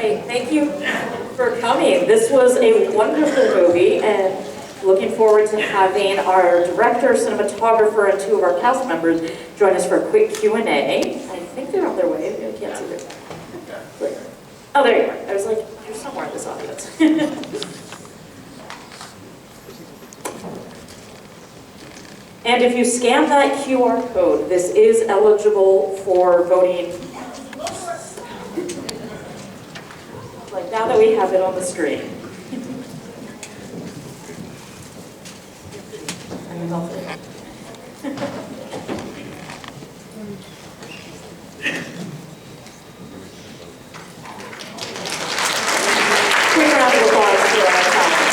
Great, thank you for coming. This was a wonderful movie, and looking forward to having our director, cinematographer, and two of our cast members join us for a quick Q&A. I think they're on their way. I can't see them. Oh, there you are. I was like, you're somewhere in this audience. And if you scan that QR code, this is eligible for voting. Like now that we have it on the screen. Quick round of applause for our talent.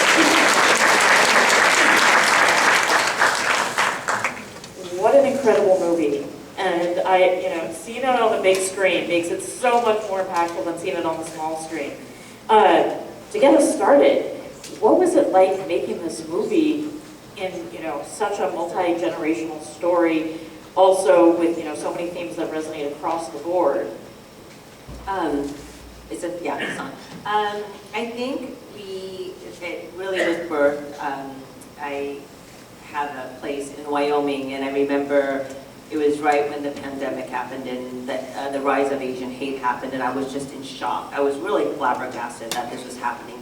What an incredible movie. And seeing it on the big screen makes it so much more impactful than seeing it on the small screen. To get us started, what was it like making this movie in such a multi-generational story, also with so many themes that resonate across the board? It's on. I think it really was birthed. I have a place in Wyoming, and I remember it was right when the pandemic happened and the rise of Asian hate happened, and I was just in shock. I was really flabbergasted that this was happening,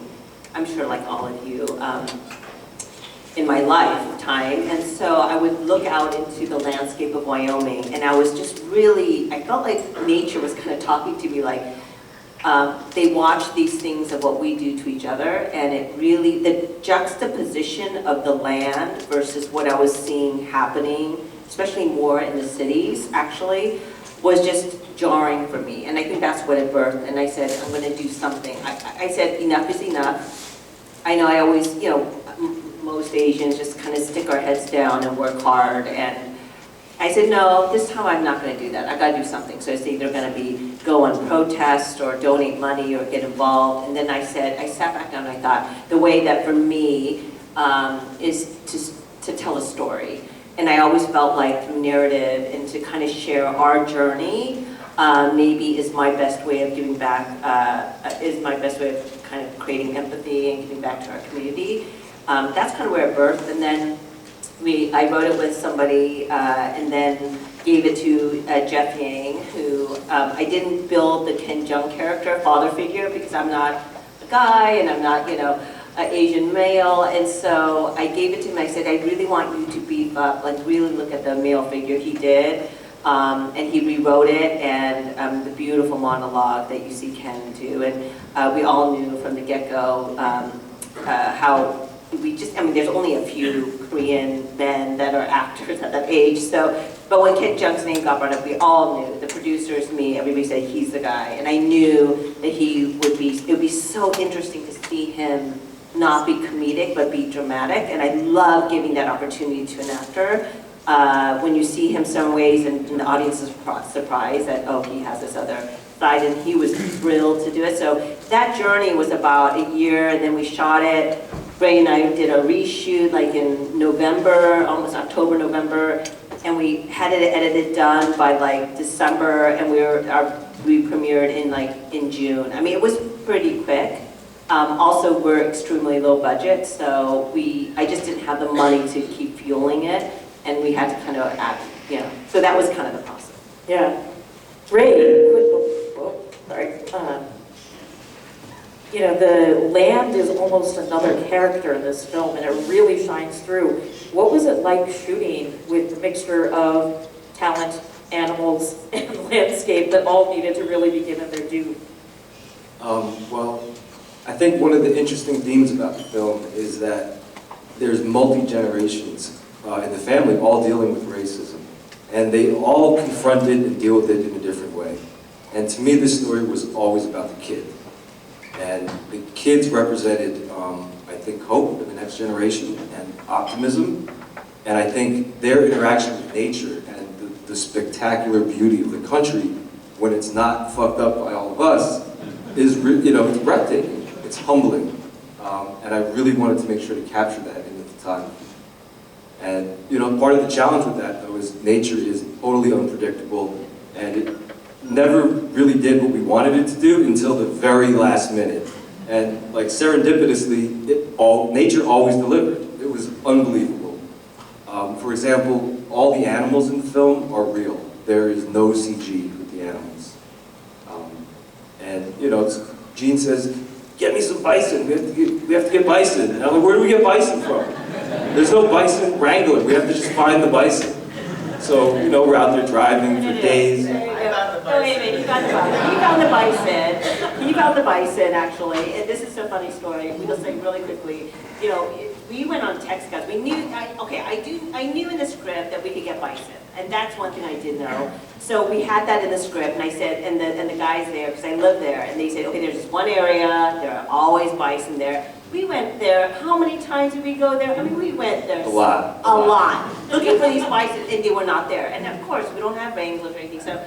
I'm sure like all of you, in my lifetime. And so I would look out into the landscape of Wyoming, and I was just really, I felt like nature was kind of talking to me, like, they watch these things of what we do to each other, and it really, the juxtaposition of the land versus what I was seeing happening, especially more in the cities, actually, was just jarring for me. And I think that's what it birthed. And I said, I'm going to do something. I said, enough is enough. I know I always, most Asians just kind of stick our heads down and work hard. And I said, no, this time I'm not going to do that. I got to do something. So it's either going to be go on protest or donate money or get involved. And then I sat back down and I thought, the way that for me is to tell a story. And I always felt like through narrative and to kind of share our journey maybe is my best way of giving back, is my best way of kind of creating empathy and giving back to our community. That's kind of where it birthed. And then I wrote it with somebody and then gave it to Jeong, who I didn't build the Jeong character, father figure, because I'm not a guy and I'm not, an Asian male, and so I gave it to him. I said, I really want you to beef up, like really look at the male figure. He did, and he rewrote it, and the beautiful monologue that you see Ken do, and we all knew from the get-go how we just, there's only a few Korean men that are actors at that age, so, but when Ken Jeong's name got brought up, we all knew, the producers, me, everybody said he's the guy, and I knew that it would be so interesting to see him not be comedic, but be dramatic, and I love giving that opportunity to an actor. When you see him some ways, and the audience is surprised that, oh, he has this other side, and he was thrilled to do it. So that journey was about a year, and then we shot it. Ray and I did a reshoot like in November, almost October, November, and we had it edited done by like December, and we premiered in June. It was pretty quick. Also, we're extremely low budget, so I just didn't have the money to keep fueling it, and we had to kind of act, so that was kind of the process. Yeah. Ray, sorry. The land is almost another character in this film, and it really shines through. What was it like shooting with the mixture of talent, animals, and landscape that all needed to really be given their due? Well, I think one of the interesting themes about the film is that there's multi-generations in the family all dealing with racism. And they all confront it and deal with it in a different way. And to me, this story was always about the kid. And the kids represented, I think, hope in the next generation and optimism. And I think their interaction with nature and the spectacular beauty of the country when it's not fucked up by all of us is, it's breathtaking. It's humbling, and I really wanted to make sure to capture that in the photography. And part of the challenge with that, though, is nature is totally unpredictable, and never really did what we wanted it to do until the very last minute. And like serendipitously, nature always delivered. It was unbelievable. For example, all the animals in the film are real. There is no CG with the animals. And you know, Gene says, "Get me some bison. We have to get bison." And I'm like, "Where do we get bison from? There's no bison wrangler. We have to just find the bison." So, you know, we're out there driving for days. Wait a minute, he found the bison. He found the bison. He found the bison, actually. And this is a funny story. We'll say really quickly. You know, we went on Cech Scouts. We knew, I knew in the script that we could get bison. And that's one thing I did know. So we had that in the script, and I said, and the guys there, because I live there, and they said, okay, there's this one area, there are always bison there. We went there. How many times did we go there? I mean, we went there A lot. A lot. Looking for these bison, and they were not there. And of course, we don't have wranglers or anything. So,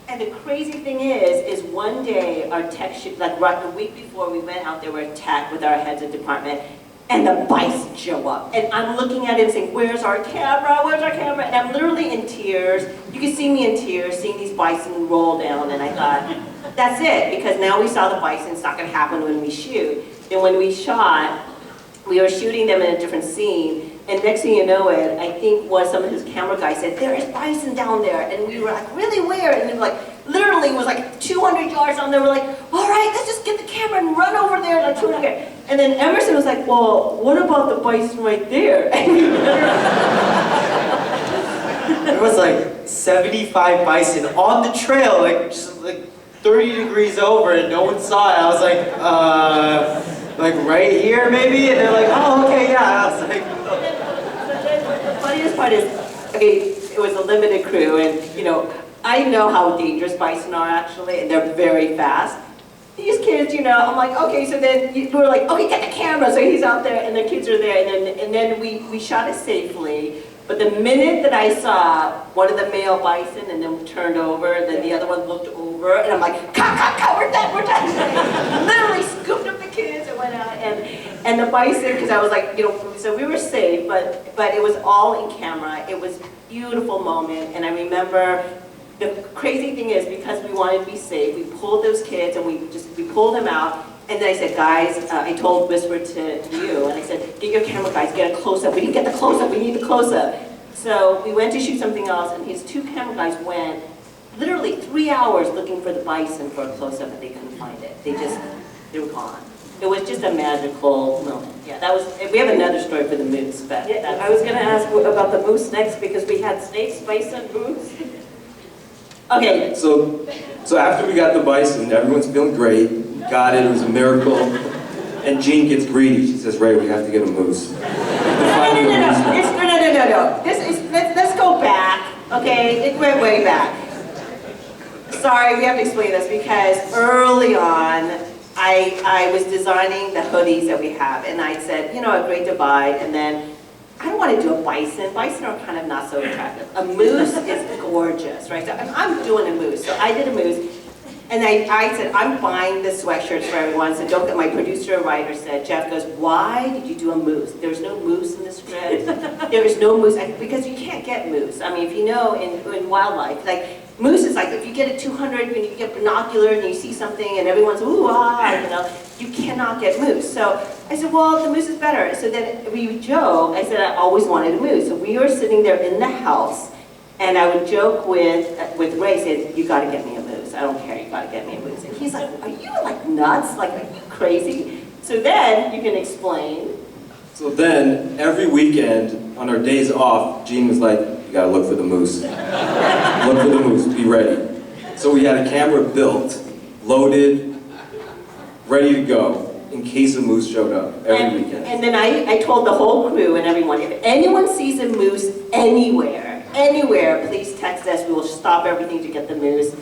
and the crazy thing is one day our tech shoot, like right the week before we went out there, we're tech with our heads of department, and the bison show up. And I'm looking at him saying, "Where's our camera? Where's our camera?" And I'm literally in tears. You can see me in tears, seeing these bison roll down. And I thought, that's it, because now we saw the bison. It's not going to happen when we shoot. And when we shot, we were shooting them in a different scene, and next thing you know it, I think some of his camera guys said, "There is bison down there," and we were like, "Really, where?" And it was like, literally it was like 200 yards down there. We're like, "All right, let's just get the camera and run over there, like 200 yards." And then Emerson was like, "Well, what about the bison right there?" And we There was like 75 bison on the trail, like just like 30 degrees over, and no one saw it. I was like right here maybe? And they're like, "Oh, okay, yeah." I was like, The funniest part is, okay, it was a limited crew, and you know, I know how dangerous bison are actually, and they're very fast. These kids, you know, I'm like, okay, so then we were like, okay, get the camera. So he's out there, and the kids are there, and then we shot it safely. But the minute that I saw one of the male bison and then turned over, then the other one looked over, and I'm like, cut, we're done. Literally scooped up the kids and went out, and the bison, because I was like, you know, so we were safe, but it was all in camera. It was a beautiful moment, and I remember the crazy thing is, because we wanted to be safe, we pulled those kids and we pulled them out. And then I said, guys, I whispered to you, and I said, get your camera, guys, get a close-up. We didn't get the close-up, we need the close-up. So we went to shoot something else, and his two camera guys went literally 3 hours looking for the bison for a close-up, and they couldn't find it. They were gone. It was just a magical moment. Yeah, that was, we have another story for the moose, but Yeah, I was going to ask about the moose next, because we had snakes, bison, moose. okay. So after we got the bison, everyone's feeling great. Got it, it was a miracle. And Jean gets greedy. She says, "Ray, we have to get a moose." No. Let's go back, okay? It went way back. Sorry, we have to explain this because early on, I was designing the hoodies that we have, and I said, you know, a great divide, and then I don't want to do a bison. Bison are kind of not so attractive. A moose is gorgeous, right? So I'm doing a moose. So I did a moose. And I said, I'm buying the sweatshirts for everyone. So don't get, my producer and writer said, Jeff goes, why did you do a moose? There's no moose in the script. There is no moose, because you can't get moose. I mean, if you know in wildlife, like moose is like, if you get a 200, when you get binocular and you see something and everyone's, ooh, ah, you know, you cannot get moose. So I said, well, the moose is better. So then we joke, I said, I always wanted a moose. So we were sitting there in the house, and I would joke with Ray, said, you gotta get me a moose. I don't care, you gotta get me a moose. And he's like, are you like nuts? Like, are you crazy? So then you can explain. So then, every weekend, on our days off, Jean was like, you gotta look for the moose. Look for the moose, be ready. So we had a camera built, loaded, ready to go, in case a moose showed up every weekend. And then I told the whole crew and everyone, if anyone sees a moose anywhere, please text us. We will stop everything to get the moose.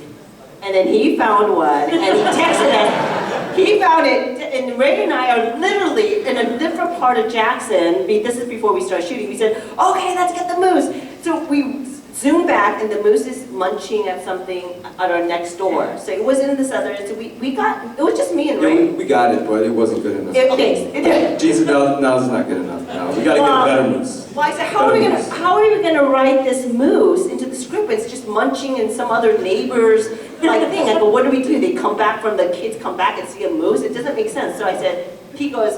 And then he found one, and he texted us. He found it, and Ray and I are literally in a different part of Jackson. This is before we start shooting. We said, okay, let's get the moose. So we zoomed back, and the moose is munching at something at our next door. So it wasn't in the southern, so we got, it was just me and Ray. Yeah, we got it, but it wasn't good enough. Okay. Jean said, no, it's not good enough. No, we gotta get a better moose. Well, I said, how are we gonna write this moose into the script? It's just munching in some other neighbor's like thing. I go, what do we do? They come back from, the kids come back and see a moose? It doesn't make sense. So I said, he goes,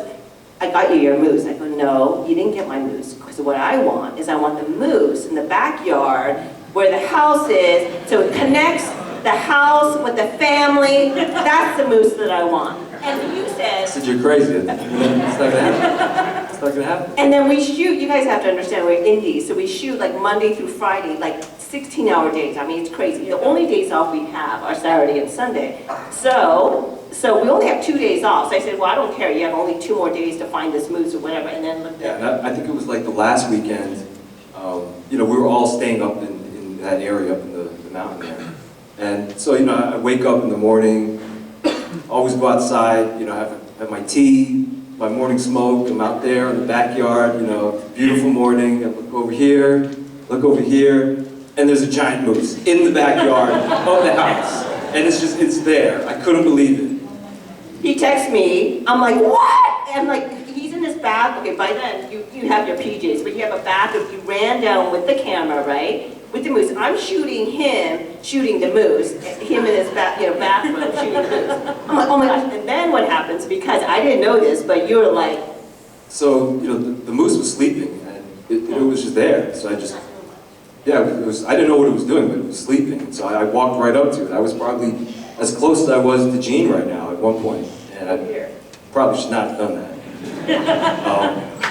I got you your moose. I go, no, you didn't get my moose. Because what I want is I want the moose in the backyard where the house is, so it connects the house with the family. That's the moose that I want. And you said... I said, you're crazy. It's not gonna happen. It's not gonna happen. And then we shoot, you guys have to understand, we're indies, so we shoot like Monday through Friday, like 16-hour days. I mean, it's crazy. The only days off we have are Saturday and Sunday. So we only have 2 days off. So I said, well, I don't care. You have only 2 more days to find this moose or whatever. And then look Yeah, and I think it was like the last weekend, you know, we were all staying up in that area, up in the mountain there. And so, you know, I wake up in the morning, always go outside, you know, have my tea, my morning smoke. I'm out there in the backyard, you know, beautiful morning. I look over here, and there's a giant moose in the backyard of the house. And it's there. I couldn't believe it. he texts me, I'm like, what? And like, he's in his bath. Okay, by then, you have your PJs, but you have a bath. If you ran down with the camera, right? With the moose. I'm shooting him, shooting the moose, him in his bathroom shooting the moose. I'm like, oh my gosh. And then what happens, because I didn't know this, but you were like... So, you know, the moose was sleeping, and it was just there. So I just, yeah, I didn't know what it was doing, but it was sleeping. And so I walked right up to it. I was probably as close as I was to Jeong right now at one point, and I probably should not have done that.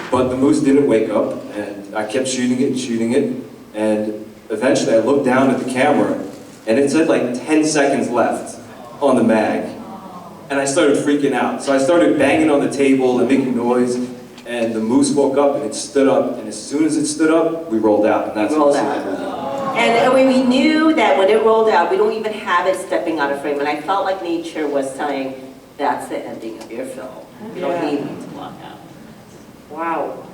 But the moose didn't wake up, and I kept shooting it, and eventually I looked down at the camera, and it said like 10 seconds left on the mag, and I started freaking out. So I started banging on the table and making noise, and the moose woke up, and it stood up, and as soon as it stood up, we rolled out, and that's what And when we knew that when it rolled out, we don't even have it stepping out of frame, and I felt like nature was saying, that's the ending of your film. You don't need me to walk out. Wow.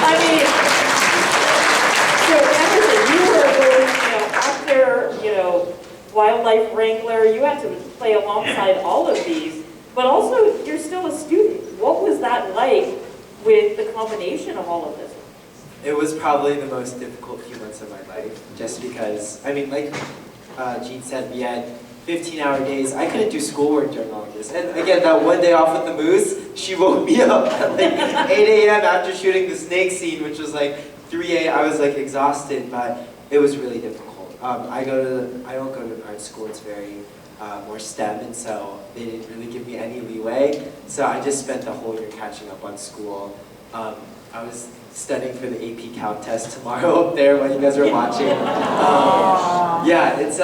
I mean, so Emerson, you were both, actor, wildlife wrangler. You had to play alongside all of these, but also you're still a student. What was that like with the combination of all of this? It was probably the most difficult few months of my life, just because, I mean, like Jean said, we had 15-hour days. I couldn't do schoolwork during all of this. And again, that one day off with the moose, she woke me up at like 8 a.m. after shooting the snake scene, which was like 3 a.m. I was like exhausted, but it was really difficult. I don't go to art school. It's very more STEM, and so they didn't really give me any leeway. So I just spent the whole year catching up on school. I was studying for the AP Calc test tomorrow up there while you guys were watching. Yeah, it's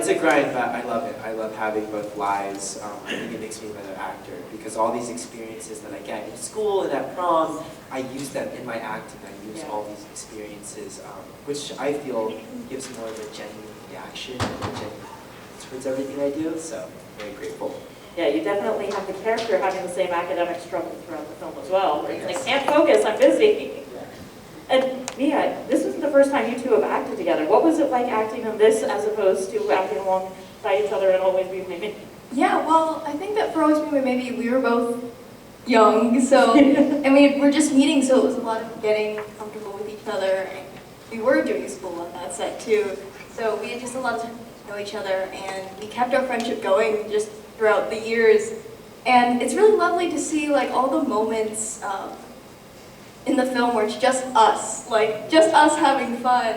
a grind, but I love it. I love having both lives. I think it makes me a better actor because all these experiences that I get in school and at prom, I use them in my acting. I use all these experiences, which I feel gives more of a genuine reaction towards everything I do. So I'm very grateful. Yeah, you definitely have the character having the same academic struggle throughout the film as well. Where he's like, can't focus, I'm busy. And Miya, this isn't the first time you two have acted together. What was it like acting in this as opposed to acting alongside each other and Always Be My Maybe? Yeah, well, I think that for Always Be My Maybe, we were both young, so, and we were just meeting, so it was a lot of getting comfortable with each other. And we were doing school on that set too, so we had just a lot to know each other, and we kept our friendship going just throughout the years. And it's really lovely to see like all the moments in the film where it's just us having fun.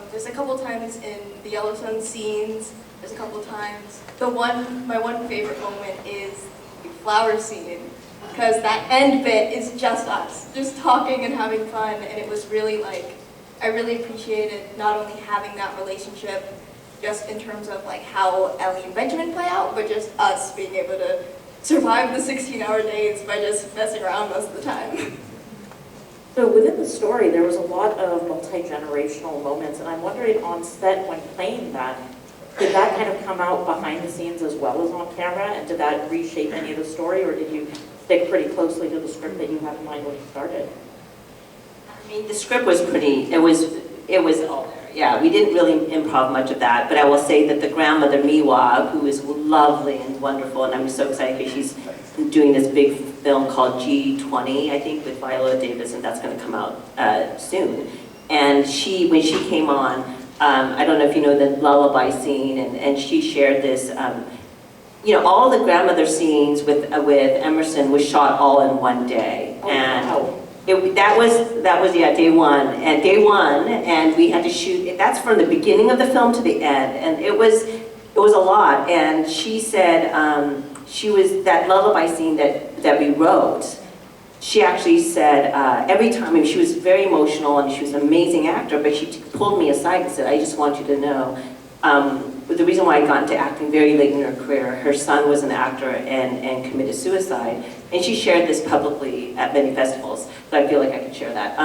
There's a couple times in the Yellowstone scenes, there's a couple times. My one favorite moment is the flower scene, because that end bit is just us, just talking and having fun, and it was really like, I really appreciated not only having that relationship just in terms of like how Ellie and Benjamin play out, but just us being able to survive the 16-hour days by just messing around most of the time. So within the story, there was a lot of multi-generational moments, and I'm wondering on set when playing that, did that kind of come out behind the scenes as well as on camera, and did that reshape any of the story, or did you stick pretty closely to the script that you had in mind when you started? I mean, the script was pretty, it was all there. Yeah, we didn't really improv much of that, but I will say that the grandmother, Miya, who is lovely and wonderful, and I'm so excited because she's doing this big film called G20, I think, with Viola Davis, and that's going to come out soon. And when she came on, I don't know if you know the lullaby scene, and she shared this. You know, all the grandmother scenes with Emerson was shot all in one day, that was day one, and we had to shoot. That's from the beginning of the film to the end, and it was a lot. And she said she was that lullaby scene that we wrote. She actually said every time, I mean, she was very emotional and she was an amazing actor, but she pulled me aside and said, I just want you to know, the reason why I got into acting very late in her career, her son was an actor and committed suicide, and she shared this publicly at many festivals, so I feel like I could share that.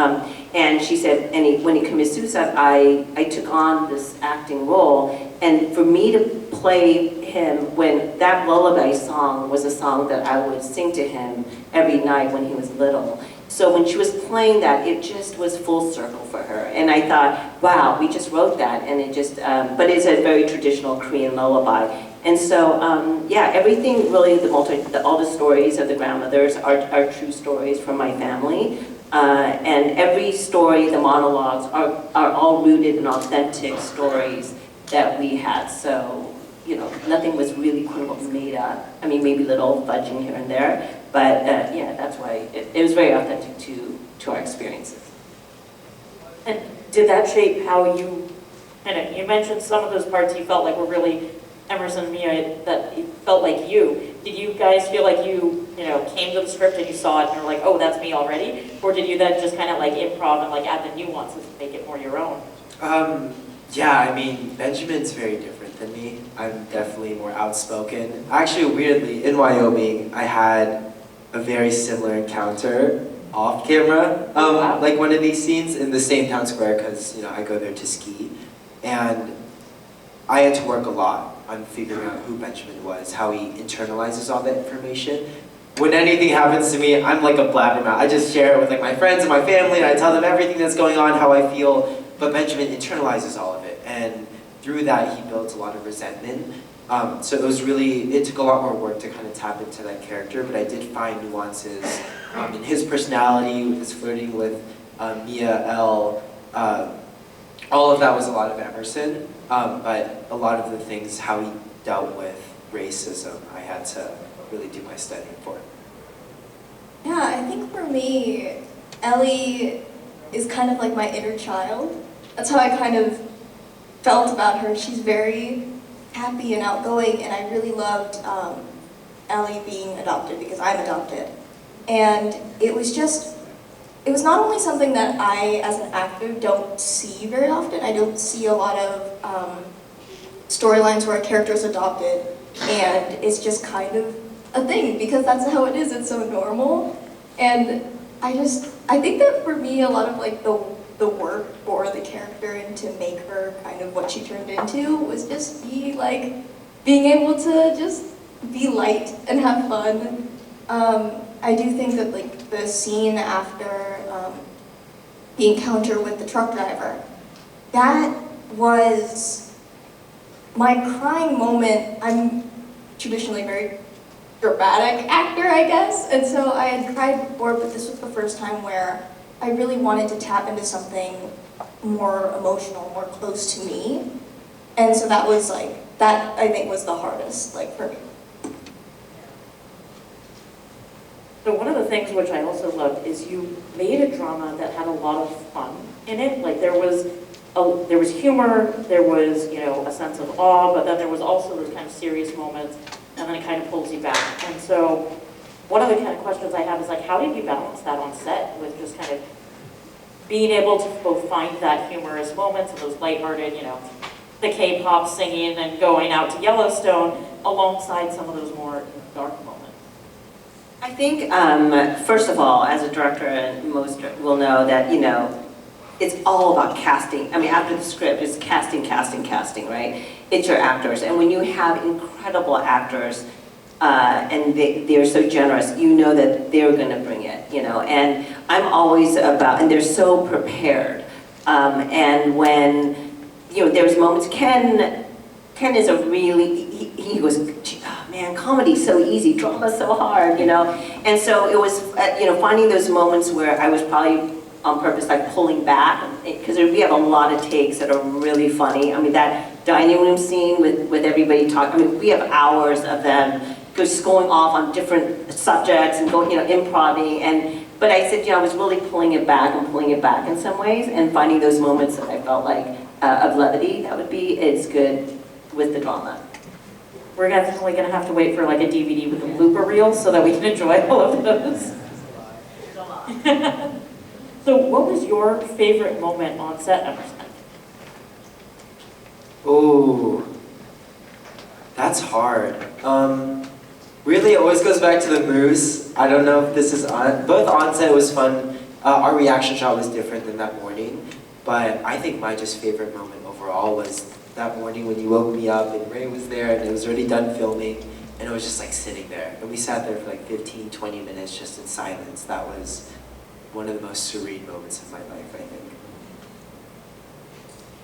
And she said, when he committed suicide, I took on this acting role, and for me to play him, when that lullaby song was a song that I would sing to him every night when he was little. So when she was playing that, it just was full circle for her. And I thought, wow, we just wrote that, and it just, but it's a very traditional Korean lullaby. And so, yeah, everything really, all the stories of the grandmothers are true stories from my family. And every story, the monologues, are all rooted in authentic stories that we had. So, you know, nothing was really quote unquote made up. I mean, maybe little fudging here and there, but yeah, that's why it was very authentic to our experiences. And did that shape how you, and you mentioned some of those parts you felt like were really Emerson, Miya, that it felt like you. Did you guys feel like you came to the script and you saw it and you're like, oh, that's me already? Or did you then just kind of like improv and like add the nuances and make it more your own? Yeah, I mean, Benjamin's very different than me. I'm definitely more outspoken. Actually, weirdly, in Wyoming, I had a very similar encounter off camera. Wow. Like one of these scenes in the same town square, because I go there to ski. And I had to work a lot on figuring out who Benjamin was, how he internalizes all that information. When anything happens to me, I'm like a blabbermouth. I just share it with like my friends and my family, and I tell them everything that's going on, how I feel. But Benjamin internalizes all of it, and through that he builds a lot of resentment. So it took a lot more work to kind of tap into that character, but I did find nuances in his personality, with his flirting with Miya, L. All of that was a lot of Emerson, but a lot of the things, how he dealt with racism, I had to really do my studying for. Yeah, I think for me, Ellie is kind of like my inner child. That's how I kind of felt about her. She's very happy and outgoing, and I really loved Ellie being adopted because I'm adopted. And it was not only something that I, as an actor, don't see very often. I don't see a lot of storylines where a character is adopted, and it's just kind of a thing because that's how it is. It's so normal. And I think that for me, a lot of like the work for the character and to make her kind of what she turned into was just being able to just be light and have fun. I do think that like the scene after the encounter with the truck driver, that was my crying moment. I'm traditionally a very dramatic actor, I guess, and so I had cried before, but this was the first time where I really wanted to tap into something more emotional, more close to me, and so that was that I think was the hardest, for me. So one of the things which I also loved is you made a drama that had a lot of fun in it. Like there was humor, there was a sense of awe, but then there was also those kind of serious moments, and then it kind of pulls you back. And so one of the kind of questions I have is how did you balance that on set with just kind of being able to both find that humorous moments and those lighthearted, the K-pop singing and going out to Yellowstone alongside some of those more dark moments? I think, first of all, as a director, and most will know that, it's all about casting. I mean, after the script, it's casting, right? It's your actors. And when you have incredible actors, and they're so generous, you know that they're going to bring it, And I'm always about, and they're so prepared. And when, there's moments, Ken is a really, he goes, oh man, comedy's so easy, drama's so hard, And so it was, finding those moments where I was probably on purpose, pulling back and because we have a lot of takes that are really funny. I mean, that dining room scene with everybody talking, I mean, we have hours of them just going off on different subjects and going, improvising. But I said, I was really pulling it back in some ways, and finding those moments that I felt like of levity that would be, it's good with the drama. We're definitely going to have to wait for like a DVD with a blooper reel so that we can enjoy all of those. So what was your favorite moment on set, Emerson? Ooh, that's hard. Really, it always goes back to the moose. I don't know if this is on. Both on set was fun. Our reaction shot was different than that morning, but I think my just favorite moment overall was that morning when you woke me up and Ray was there and it was already done filming, and it was just like sitting there. And we sat there for like 15, 20 minutes just in silence. That was one of the most serene moments of my life, I think.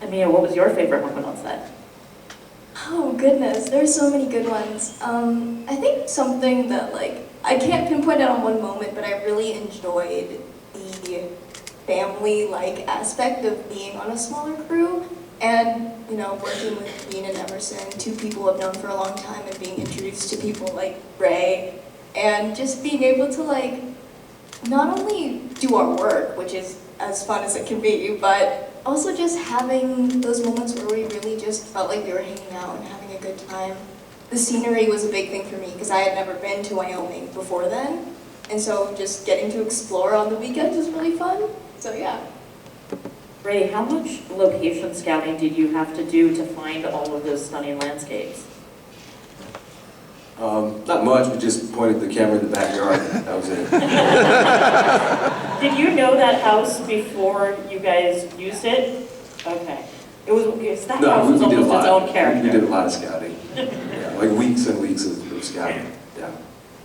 And Miya, what was your favorite moment on set? Oh goodness, there's so many good ones. I think something that I can't pinpoint it on one moment, but I really enjoyed the family-like aspect of being on a smaller crew, and working with Jeong and Emerson, two people I've known for a long time, and being introduced to people like Ray, and just being able to not only do our work, which is as fun as it can be, but also just having those moments where we really just felt like we were hanging out and having a good time. The scenery was a big thing for me because I had never been to Wyoming before then, and so just getting to explore on the weekends was really fun. So yeah. Ray, how much location scouting did you have to do to find all of those stunning landscapes? Not much, we just pointed the camera in the backyard. That was it. Did you know that house before you guys used it? Okay. That house was almost its own character. We did a lot of scouting. Yeah, like weeks and weeks of scouting. Yeah.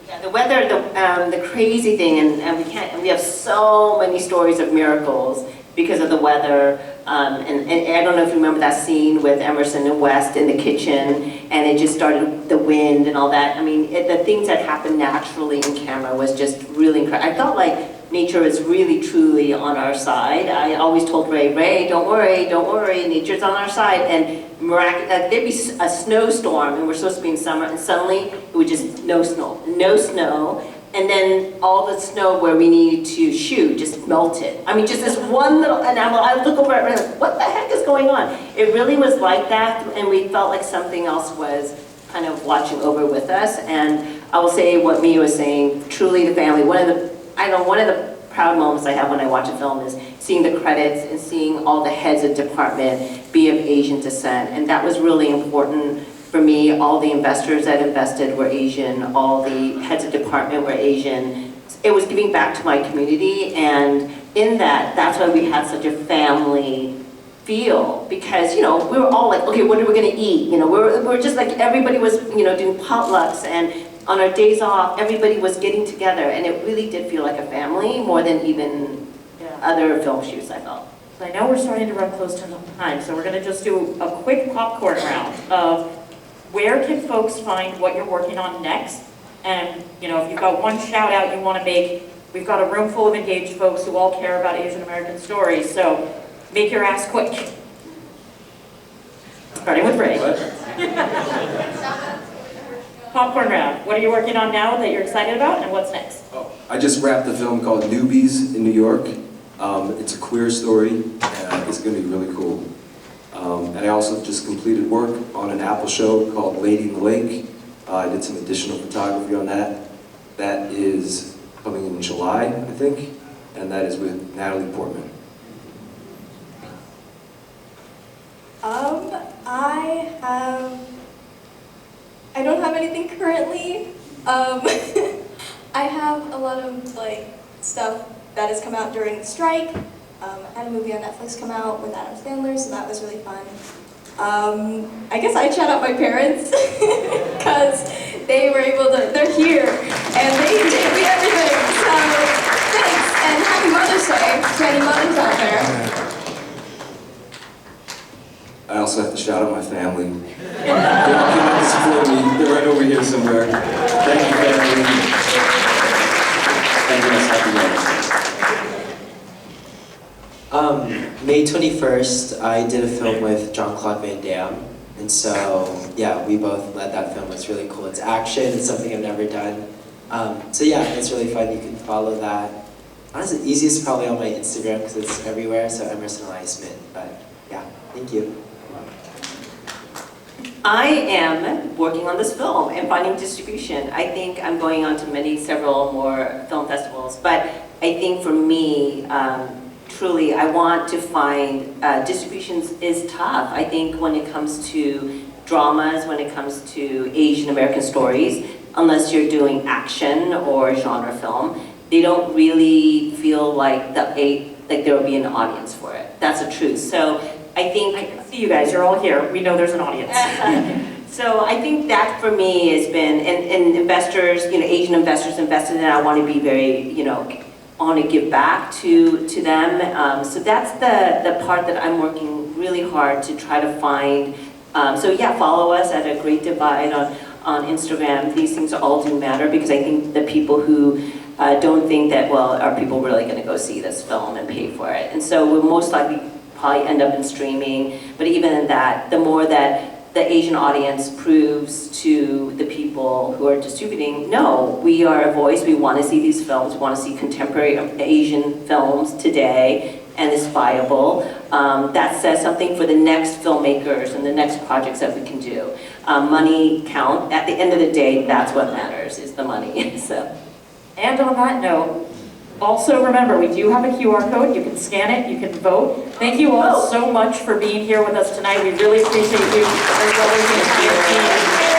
Yeah, the weather, the crazy thing, and we have so many stories of miracles because of the weather. And I don't know if you remember that scene with Emerson and West in the kitchen, and it just started, the wind and all that. I mean, the things that happened naturally in camera was just really incredible. I felt like nature is really, truly on our side. I always told Ray, don't worry, nature's on our side. And there'd be a snowstorm, and we're supposed to be in summer, and suddenly it would just, no snow. And then all the snow where we needed to shoot just melted. I mean, just this one little, and I look over at it and I'm like, what the heck is going on? It really was like that, and we felt like something else was kind of watching over with us. And I will say what Miya was saying, truly the family, one of the proud moments I have when I watch a film is seeing the credits and seeing all the heads of department be of Asian descent. And that was really important for me. All the investors that invested were Asian, all the heads of department were Asian. It was giving back to my community, and in that's why we had such a family feel, because we were all like, okay, what are we gonna eat? We're just like, everybody was doing potlucks, and on our days off, everybody was getting together, and it really did feel like a family more than even other film shoots, I felt. So I know we're starting to run close to time, so we're gonna just do a quick popcorn round of where can folks find what you're working on next? And if you've got one shout out you want to make, we've got a room full of engaged folks who all care about Asian American stories, so make your ass quick. Starting with Ray. Popcorn round. What are you working on now that you're excited about, and what's next? I just wrapped a film called Newbies in New York. It's a queer story, and it's going to be really cool. And I also just completed work on an Apple show called Lady in the Lake. I did some additional photography on that. That is coming in July, I think, and that is with Natalie Portman. I don't have anything currently. I have a lot of stuff that has come out during the strike. I had a movie on Netflix come out with Adam Sandler, so that was really fun. I guess I'd shout out my parents, because they were able to, they're here, and they did me everything. So thanks, and happy Mother's Day to any mothers out there. I also have to shout out my family. They all came out to support me. They're right over here somewhere. Thank you, family. Thank you, guys. Happy Mother's Day. May 21st, I did a film with Jean-Claude Van Damme. And so, yeah, we both led that film. It's really cool. It's action. It's something I've never done. So yeah, it's really fun. You can follow that. Honestly, easiest probably on my Instagram because it's everywhere. So Emerson. But yeah, thank you. I am working on this film and finding distribution. I think I'm going on to several more film festivals. But I think for me, truly, I want to find distributions is tough. I think when it comes to dramas, when it comes to Asian American stories, unless you're doing action or genre film, they don't really feel like there will be an audience for it. That's the truth. So I think I can see you guys, you're all here. We know there's an audience. So I think that for me has been, and investors, Asian investors invested in it. I want to be very, I want to give back to them. So that's the part that I'm working really hard to try to find. So yeah, follow us at A Great Divide on Instagram. These things all do matter because I think the people who don't think that, well, are people really going to go see this film and pay for it? And so we'll most likely probably end up in streaming. But even in that, the more that the Asian audience proves to the people who are distributing, no, we are a voice, we want to see these films, we want to see contemporary Asian films today, and it's viable. That says something for the next filmmakers and the next projects that we can do. Money count, at the end of the day, that's what matters, is the money. So. And on that note, also remember, we do have a QR code. You can scan it, you can vote. Thank you all so much for being here with us tonight. We really appreciate you, as well as the entire team.